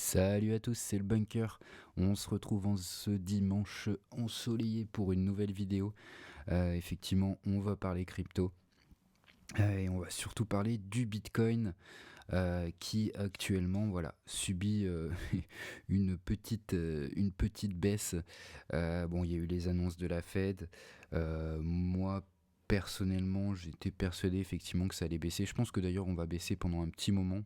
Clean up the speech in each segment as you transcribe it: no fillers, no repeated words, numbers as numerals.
Salut à tous, c'est le Bunker. On se retrouve en ce dimanche ensoleillé pour une nouvelle vidéo. Effectivement, on va parler crypto. Et on va surtout parler du Bitcoin qui actuellement subit une petite baisse. Bon, il y a eu les annonces de la Fed. Moi, personnellement, j'étais persuadé effectivement que ça allait baisser. Je pense que d'ailleurs on va baisser pendant un petit moment.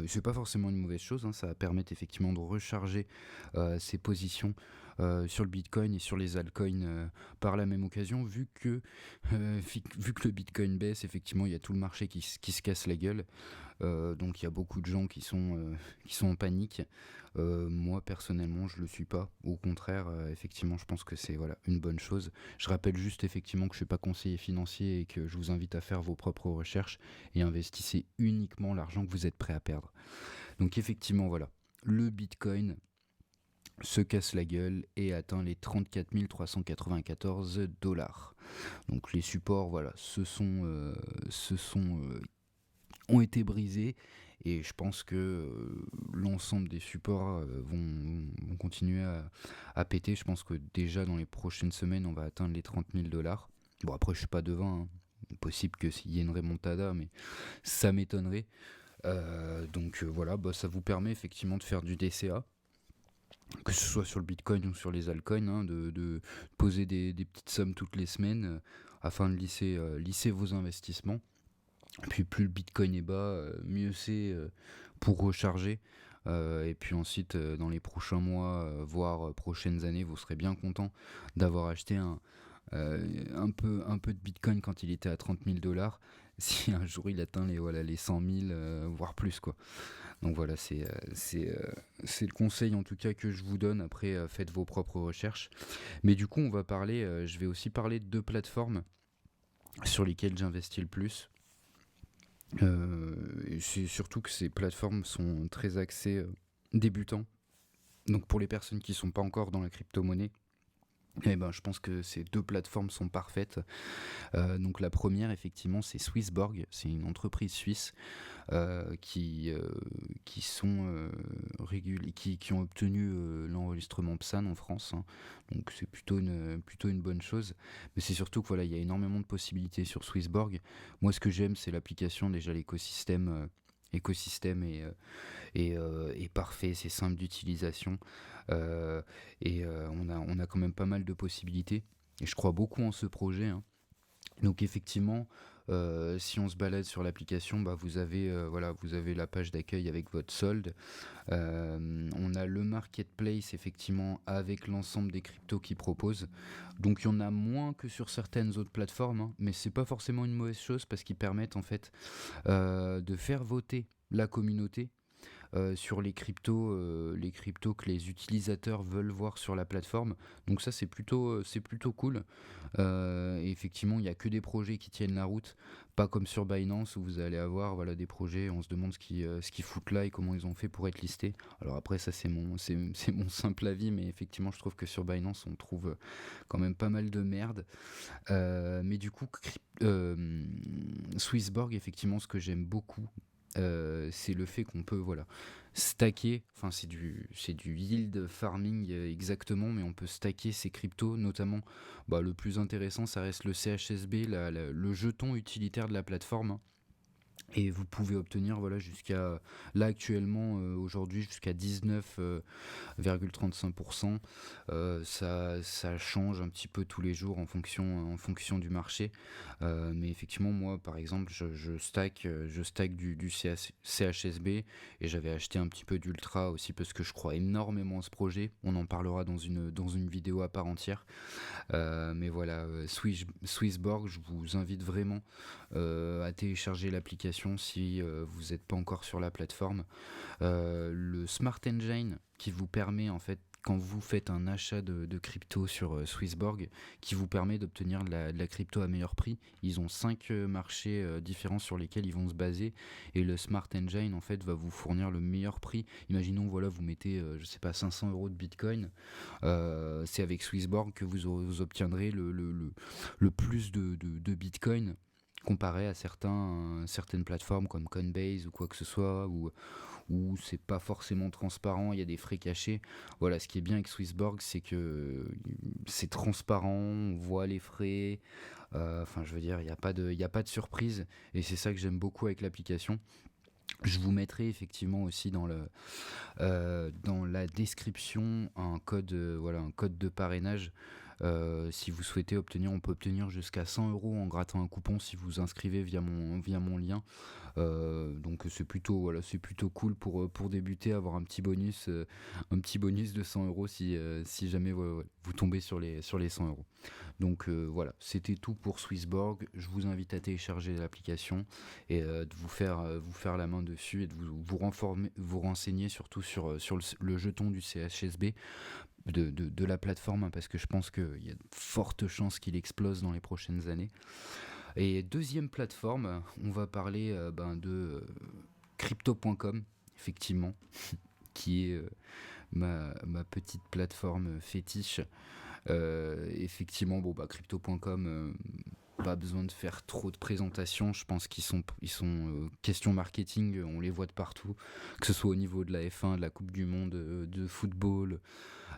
C'est pas forcément une mauvaise chose, hein, ça va permettre effectivement de recharger ses positions sur le Bitcoin et sur les altcoins par la même occasion, vu que le Bitcoin baisse, effectivement, il y a tout le marché qui se casse la gueule. Donc il y a beaucoup de gens qui sont en panique. Moi personnellement je le suis pas. Au contraire, effectivement je pense que c'est une bonne chose. Je rappelle juste effectivement que je suis pas conseiller financier et que je vous invite à faire vos propres recherches et investissez uniquement l'argent que vous êtes prêt à perdre. Donc effectivement le Bitcoin se casse la gueule et atteint les 34 394 $. Donc les supports ont été brisés et je pense que l'ensemble des supports vont continuer à péter. Je pense que déjà dans les prochaines semaines on va atteindre les 30 000 $. Bon, après je suis pas devin, hein. Possible que s'il y ait une remontada, mais ça m'étonnerait. Ça vous permet effectivement de faire du DCA, que ce soit sur le Bitcoin ou sur les altcoins, hein, de poser des petites sommes toutes les semaines afin de lisser vos investissements. Et puis plus le Bitcoin est bas, mieux c'est pour recharger. Et puis ensuite, dans les prochains mois, voire prochaines années, vous serez bien content d'avoir acheté un peu de Bitcoin quand il était à 30 000 $, si un jour il atteint les 100 000, voire plus, quoi. Donc voilà, c'est le conseil en tout cas que je vous donne. Après, faites vos propres recherches. Mais du coup, je vais aussi parler de deux plateformes sur lesquelles j'investis le plus. Et c'est surtout que ces plateformes sont très axées débutants. Donc pour les personnes qui ne sont pas encore dans la crypto-monnaie, je pense que ces deux plateformes sont parfaites. Donc la première, effectivement, c'est Swissborg. C'est une entreprise suisse qui sont qui ont obtenu l'enregistrement PSAN en France, hein. Donc c'est plutôt une bonne chose. Mais c'est surtout que il y a énormément de possibilités sur Swissborg. Moi, ce que j'aime, c'est l'application, déjà l'écosystème. Écosystème est parfait, c'est simple d'utilisation, on a quand même pas mal de possibilités et je crois beaucoup en ce projet, hein. Donc effectivement, si on se balade sur l'application, vous avez la page d'accueil avec votre solde. On a le marketplace effectivement avec l'ensemble des cryptos qu'ils proposent. Donc il y en a moins que sur certaines autres plateformes, hein, mais c'est pas forcément une mauvaise chose parce qu'ils permettent en fait de faire voter la communauté sur les cryptos que les utilisateurs veulent voir sur la plateforme. Donc ça c'est plutôt cool. Et effectivement, il n'y a que des projets qui tiennent la route, pas comme sur Binance où vous allez avoir des projets, on se demande ce qu'ils foutent là et comment ils ont fait pour être listés. Alors après, ça c'est mon simple avis, mais effectivement, je trouve que sur Binance, on trouve quand même pas mal de merde. Mais du coup, Swissborg, effectivement, ce que j'aime beaucoup, c'est le fait qu'on peut stacker, enfin c'est du yield farming exactement, mais on peut stacker ces cryptos, notamment le plus intéressant ça reste le CHSB, le jeton utilitaire de la plateforme, hein. Et vous pouvez obtenir jusqu'à là actuellement aujourd'hui jusqu'à 19,35%. Ça change un petit peu tous les jours en fonction du marché. Mais effectivement moi par exemple je stack du CHSB et j'avais acheté un petit peu d'Ultra aussi parce que je crois énormément à ce projet. On en parlera dans une vidéo à part entière. Swissborg, je vous invite vraiment à télécharger l'application si vous n'êtes pas encore sur la plateforme. Le Smart Engine qui vous permet en fait quand vous faites un achat de crypto sur Swissborg, qui vous permet d'obtenir de la crypto à meilleur prix. Ils ont 5 marchés différents sur lesquels ils vont se baser et le Smart Engine en fait va vous fournir le meilleur prix. Imaginons vous mettez je sais pas 500 € de Bitcoin, c'est avec Swissborg que vous obtiendrez le plus de Bitcoin comparé à certaines plateformes comme Coinbase ou quoi que ce soit, où c'est pas forcément transparent, il y a des frais cachés. Voilà, ce qui est bien avec Swissborg, c'est que c'est transparent, on voit les frais. Enfin, je veux dire, il y a pas de surprise, et c'est ça que j'aime beaucoup avec l'application. Je vous mettrai effectivement aussi dans la description un code, voilà, un code de parrainage. Si vous souhaitez obtenir, on peut obtenir jusqu'à 100 € en grattant un coupon si vous inscrivez via mon lien. Donc c'est plutôt cool pour débuter, avoir un petit bonus de 100 € si jamais vous tombez sur les 100 €. Donc voilà, c'était tout pour Swissborg. Je vous invite à télécharger l'application et de vous faire la main dessus, et de vous renseigner surtout sur le jeton du CHSB de la plateforme, hein, parce que je pense qu'il y a de fortes chances qu'il explose dans les prochaines années. Et deuxième plateforme, on va parler de crypto.com, effectivement, qui est ma petite plateforme fétiche. Effectivement, bon, crypto.com, pas besoin de faire trop de présentations. Je pense qu'ils sont question marketing, on les voit de partout, que ce soit au niveau de la F1, de la Coupe du Monde de football.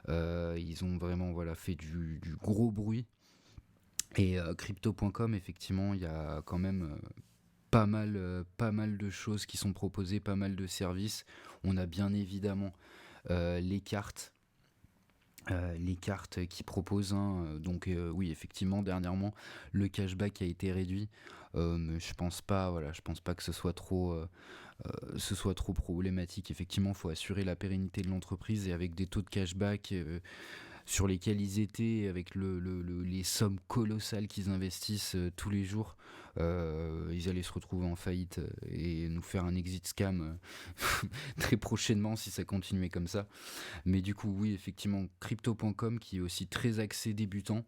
Ils ont vraiment, voilà, fait du gros bruit. Et crypto.com, effectivement, il y a quand même pas mal de choses qui sont proposées, pas mal de services. On a bien évidemment les cartes. Les cartes qui proposent, hein, donc oui, effectivement, dernièrement le cashback a été réduit, mais je pense pas que ce soit trop problématique. Effectivement, il faut assurer la pérennité de l'entreprise, et avec des taux de cashback sur lesquels ils étaient, avec les sommes colossales qu'ils investissent tous les jours, ils allaient se retrouver en faillite et nous faire un exit scam très prochainement si ça continuait comme ça. Mais du coup, oui, effectivement, crypto.com, qui est aussi très axé débutant.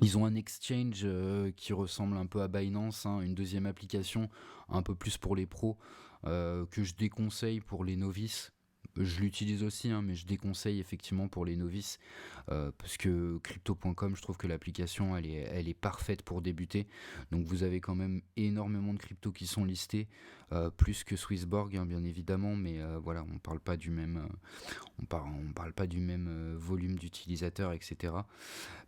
Ils ont un exchange qui ressemble un peu à Binance, hein, une deuxième application un peu plus pour les pros, que je déconseille pour les novices. Je l'utilise aussi, hein, mais je déconseille effectivement pour les novices, parce que crypto.com, je trouve que l'application, elle est parfaite pour débuter. Donc vous avez quand même énormément de cryptos qui sont listés, plus que Swissborg, hein, bien évidemment, mais voilà, on parle pas du même volume d'utilisateurs, etc.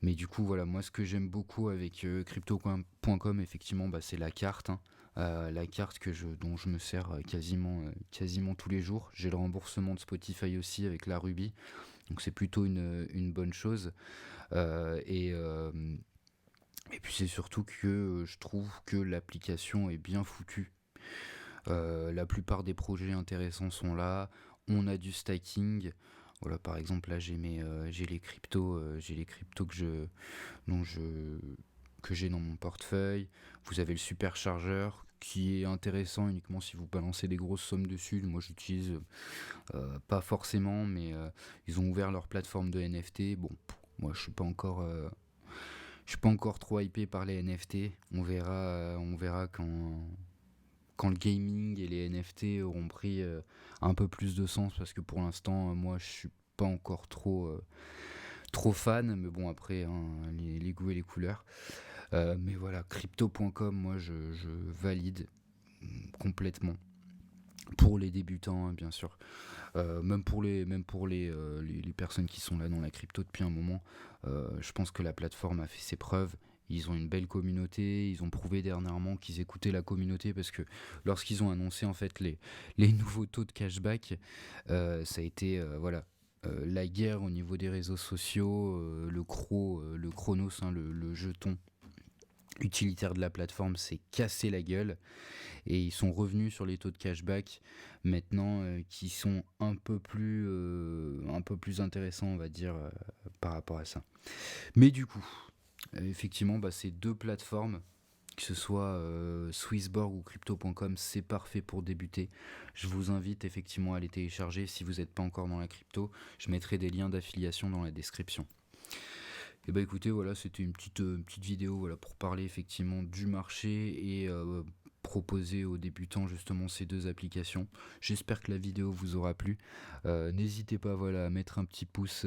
Mais du coup, voilà, moi, ce que j'aime beaucoup avec crypto.com, effectivement, c'est la carte, hein. La carte dont je me sers quasiment tous les jours. J'ai le remboursement de Spotify aussi avec la Ruby, donc c'est plutôt une bonne chose. Et puis c'est surtout que je trouve que l'application est bien foutue. La plupart des projets intéressants sont là. On a du stacking. Voilà, par exemple, là j'ai les cryptos dont je, que j'ai dans mon portefeuille. Vous avez le superchargeur qui est intéressant uniquement si vous balancez des grosses sommes dessus. Moi, j'utilise pas forcément, mais ils ont ouvert leur plateforme de NFT. Bon, moi, je suis pas encore trop hypé par les NFT. On verra quand le gaming et les NFT auront pris un peu plus de sens, parce que pour l'instant, moi, je suis pas encore trop fan, mais bon, après, hein, les goûts et les couleurs. Mais voilà, crypto.com, moi, je valide complètement. Pour les débutants, hein, bien sûr. Même pour les personnes qui sont là dans la crypto depuis un moment, je pense que la plateforme a fait ses preuves. Ils ont une belle communauté, ils ont prouvé dernièrement qu'ils écoutaient la communauté, parce que lorsqu'ils ont annoncé en fait les nouveaux taux de cashback, ça a été voilà, la guerre au niveau des réseaux sociaux, le Chronos, hein, le jeton utilitaire de la plateforme, s'est cassé la gueule, et ils sont revenus sur les taux de cashback maintenant, qui sont un peu plus intéressants, on va dire, par rapport à ça. Mais du coup, effectivement, ces deux plateformes, que ce soit Swissborg ou crypto.com, c'est parfait pour débuter. Je vous invite effectivement à les télécharger si vous n'êtes pas encore dans la crypto. Je mettrai des liens d'affiliation dans la description. Et écoutez, voilà, c'était une petite vidéo, voilà, pour parler effectivement du marché, et proposer aux débutants justement ces deux applications. J'espère que la vidéo vous aura plu. N'hésitez pas, voilà, à mettre un petit pouce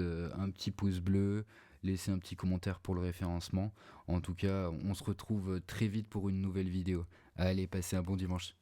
bleu, laisser un petit commentaire pour le référencement. En tout cas, on se retrouve très vite pour une nouvelle vidéo. Allez, passez un bon dimanche.